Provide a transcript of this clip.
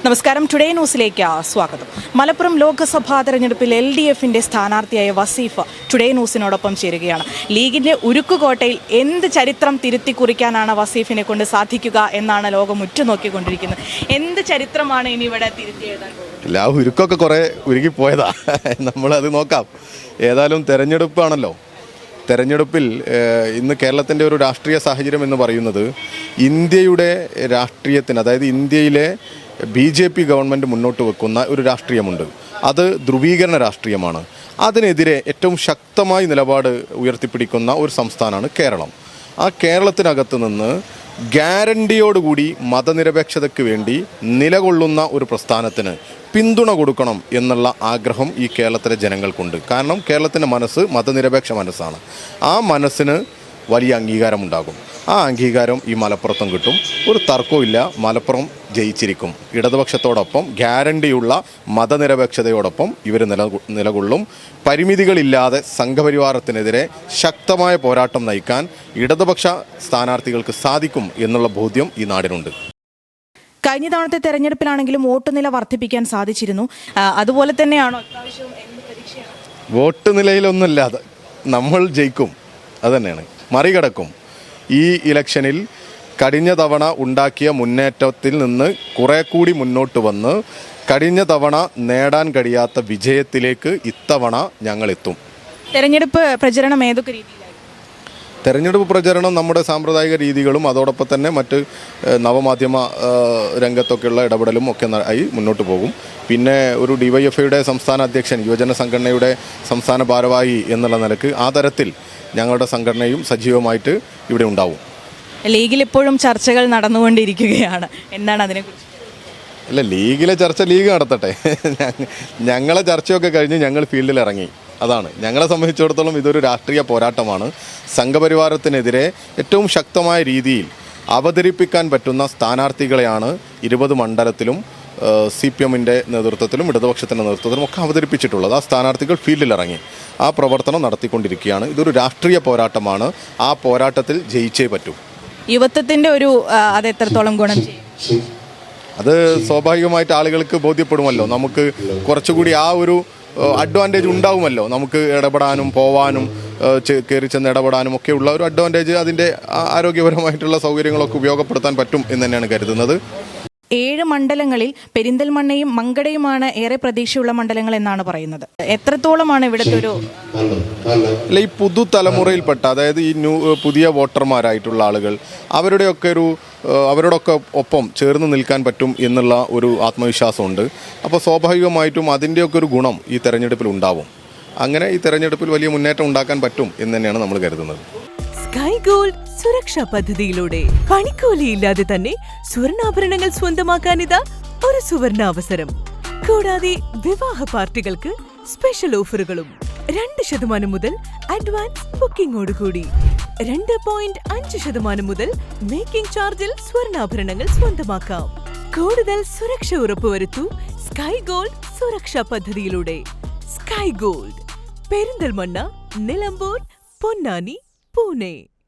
നമസ്കാരം, ടുഡേ ന്യൂസിലേക്ക് സ്വാഗതം. മലപ്പുറം ലോക്സഭാ തെരഞ്ഞെടുപ്പിൽ LDFിന്റെ സ്ഥാനാർത്ഥിയായ വസീഫ് ടുഡേ ന്യൂസിനോടൊപ്പം ചേരുകയാണ്. ലീഗിന്റെ ഉരുക്കുകോട്ടയിൽ എന്ത് ചരിത്രം തിരുത്തി കുറിക്കാനാണ് വസീഫിനെ കൊണ്ട് സാധിക്കുക എന്നാണ് ലോകം ഉറ്റുനോക്കിക്കൊണ്ടിരിക്കുന്നത്. എന്ത് ചരിത്രമാണ് ഇനി ഇവിടെ തിരുത്തി എഴുതാൻ പോകുന്നത്? ആ ഉരുക്കൊക്കെ കുറെ ഉരുകിപ്പോയതാ, നമ്മളത് നോക്കാം. ഏതായാലും തെരഞ്ഞെടുപ്പാണല്ലോ. തെരഞ്ഞെടുപ്പിൽ ഇന്ന് കേരളത്തിൻ്റെ ഒരു രാഷ്ട്രീയ സാഹചര്യം എന്ന് പറയുന്നത് ഇന്ത്യയുടെ രാഷ്ട്രീയത്തിന്, അതായത് ഇന്ത്യയിലെ BJP ഗവൺമെൻറ് മുന്നോട്ട് വെക്കുന്ന ഒരു രാഷ്ട്രീയമുണ്ട്. അത് ധ്രുവീകരണ രാഷ്ട്രീയമാണ്. അതിനെതിരെ ഏറ്റവും ശക്തമായി നിലപാട് ഉയർത്തിപ്പിടിക്കുന്ന ഒരു സംസ്ഥാനമാണ് കേരളം. ആ കേരളത്തിനകത്ത് നിന്ന് ഗ്യാരണ്ടിയോടുകൂടി മതനിരപേക്ഷതയ്ക്ക് വേണ്ടി നിലകൊള്ളുന്ന ഒരു പ്രസ്ഥാനത്തിന് പിന്തുണ കൊടുക്കണം എന്നുള്ള ആഗ്രഹം ഈ കേരളത്തിലെ ജനങ്ങൾക്കുണ്ട്. കാരണം കേരളത്തിൻ്റെ മനസ്സ് മതനിരപേക്ഷ മനസ്സാണ്. ആ മനസ്സിന് വലിയ അംഗീകാരമുണ്ടാകും. ആ അംഗീകാരം ഈ മലപ്പുറത്തും കിട്ടും. ഒരു തർക്കവും ഇല്ല, മലപ്പുറം ജയിച്ചിരിക്കും. ഇടതുപക്ഷത്തോടൊപ്പം ഗ്യാരണ്ടിയുള്ള മതനിരപേക്ഷതയോടൊപ്പം ഇവർ നിലകൊള്ളും. പരിമിതികളില്ലാതെ സംഘപരിവാരത്തിനെതിരെ ശക്തമായ പോരാട്ടം നയിക്കാൻ ഇടതുപക്ഷ സ്ഥാനാർത്ഥികൾക്ക് സാധിക്കും എന്നുള്ള ബോധ്യം ഈ നാടിനുണ്ട്. കഴിഞ്ഞ തവണത്തെ തെരഞ്ഞെടുപ്പിലാണെങ്കിലും വോട്ട് നില വർദ്ധിപ്പിക്കാൻ സാധിച്ചിരുന്നു. അതുപോലെ തന്നെയാണോ ഇപ്രാവശ്യം? വോട്ട് നിലയിലൊന്നുമില്ലാതെ നമ്മൾ ജയിക്കും, അതുതന്നെയാണ്, മറികടക്കും. ഈ ഇലക്ഷനിൽ കഴിഞ്ഞ തവണ ഉണ്ടാക്കിയ മുന്നേറ്റത്തിൽ നിന്ന് കുറെ കൂടി മുന്നോട്ട് വന്ന് കഴിഞ്ഞ തവണ നേടാൻ കഴിയാത്ത വിജയത്തിലേക്ക് ഇത്തവണ ഞങ്ങൾ എത്തും. തെരഞ്ഞെടുപ്പ് പ്രചരണം ഏതൊക്കെ രീതിയിലായി? തെരഞ്ഞെടുപ്പ് പ്രചരണം നമ്മുടെ സാമ്പ്രദായിക രീതികളും അതോടൊപ്പം തന്നെ മറ്റ് നവമാധ്യമ രംഗത്തൊക്കെയുള്ള ഇടപെടലും ഒക്കെ ആയി മുന്നോട്ട് പോകും. പിന്നെ ഒരു DYFIയുടെ സംസ്ഥാന അധ്യക്ഷൻ, യുവജന സംഘടനയുടെ സംസ്ഥാന ഭാരവാഹി എന്നുള്ള നിലക്ക് ആ തരത്തിൽ ഞങ്ങളുടെ സംഘടനയും സജീവമായിട്ട് ഇവിടെ ഉണ്ടാവും. ലീഗിൽ ഇപ്പോഴും ചർച്ചകൾ നടന്നുകൊണ്ടിരിക്കുകയാണ്, എന്താണ് അതിനെക്കുറിച്ച്? അല്ല, ലീഗിലെ ചർച്ച ലീഗ് നടത്തട്ടെ. ഞങ്ങളെ ചർച്ചയൊക്കെ കഴിഞ്ഞ് ഞങ്ങൾ ഫീൽഡിൽ ഇറങ്ങി. അതാണ് ഞങ്ങളെ സംബന്ധിച്ചിടത്തോളം ഇതൊരു രാഷ്ട്രീയ പോരാട്ടമാണ്. സംഘപരിവാരത്തിനെതിരെ ഏറ്റവും ശക്തമായ രീതിയിൽ അവതരിപ്പിക്കാൻ പറ്റുന്ന സ്ഥാനാർത്ഥികളെയാണ് 20 മണ്ഡലത്തിലും CPMൻ്റെ നേതൃത്വത്തിലും ഇടതുപക്ഷത്തിൻ്റെ നേതൃത്വത്തിലും ഒക്കെ അവതരിപ്പിച്ചിട്ടുള്ളത്. ആ സ്ഥാനാർത്ഥികൾ ഫീൽഡിലിറങ്ങി ആ പ്രവർത്തനം നടത്തിക്കൊണ്ടിരിക്കുകയാണ്. ഇതൊരു രാഷ്ട്രീയ പോരാട്ടമാണ്. ആ പോരാട്ടത്തിൽ ജയിച്ചേ പറ്റൂ. യുവത്വത്തിൻ്റെ ഒരു അത് എത്രത്തോളം ഗുണം ചെയ്യും? അത് സ്വാഭാവികമായിട്ട് ആളുകൾക്ക് ബോധ്യപ്പെടുമല്ലോ. നമുക്ക് കുറച്ചുകൂടി ആ ഒരു അഡ്വാൻറ്റേജ് ഉണ്ടാവുമല്ലോ. നമുക്ക് ഇടപെടാനും പോവാനും കയറി ചെന്ന് ഇടപെടാനും ഒക്കെ ഉള്ള ഒരു അഡ്വാൻറ്റേജ്, അതിൻ്റെ ആരോഗ്യപരമായിട്ടുള്ള സൗകര്യങ്ങളൊക്കെ ഉപയോഗപ്പെടുത്താൻ പറ്റും എന്ന് തന്നെയാണ് കരുതുന്നത്. 7 മണ്ഡലങ്ങളിൽ പെരിന്തൽമണ്ണയും മങ്കടയുമാണ് ഏറെ പ്രതീക്ഷയുള്ള മണ്ഡലങ്ങൾ എന്നാണ് പറയുന്നത്. എത്രത്തോളമാണ് ഇവിടുത്തെ ഒരു അല്ല, ഈ പുതുതലമുറയിൽപ്പെട്ട, അതായത് ഈ പുതിയ വോട്ടർമാരായിട്ടുള്ള ആളുകൾ, അവരോടൊക്കെ ഒപ്പം ചേർന്ന് നിൽക്കാൻ പറ്റും എന്നുള്ള ഒരു ആത്മവിശ്വാസമുണ്ട്. അപ്പോൾ സ്വാഭാവികമായിട്ടും അതിൻ്റെയൊക്കെ ഒരു ഗുണം ഈ തെരഞ്ഞെടുപ്പിൽ ഉണ്ടാവും. അങ്ങനെ ഈ തെരഞ്ഞെടുപ്പിൽ വലിയ മുന്നേറ്റം ഉണ്ടാക്കാൻ പറ്റും എന്ന് തന്നെയാണ് നമ്മൾ കരുതുന്നത്. സ്കൈ ഗോൾഡ് സുരക്ഷാ പദ്ധതിയിലൂടെ പണിക്കൂലിയില്ലാതെ തന്നെ സ്വർണ്ണാഭരണങ്ങൾ സ്വന്തമാക്കാനിതാ ഒരു സുവർണാവസരം. കൂടാതെ വിവാഹ പാർട്ടികൾക്ക് സ്പെഷ്യൽ ഓഫറുകളും. 2% മുതൽ അഡ്വാൻസ് ബുക്കിംഗോടുകൂടി 2.5% മുതൽ മേക്കിംഗ് ചാർജിൽ സ്വർണ്ണാഭരണങ്ങൾ സ്വന്തമാക്കാം. കൂടുതൽ സുരക്ഷ ഉറപ്പുവരുത്തൂ സ്കൈ ഗോൾഡ് സുരക്ഷാ പദ്ധതിയിലൂടെ. Sky gold, Perinthalmanna, Nilambur, Ponnani, Pune.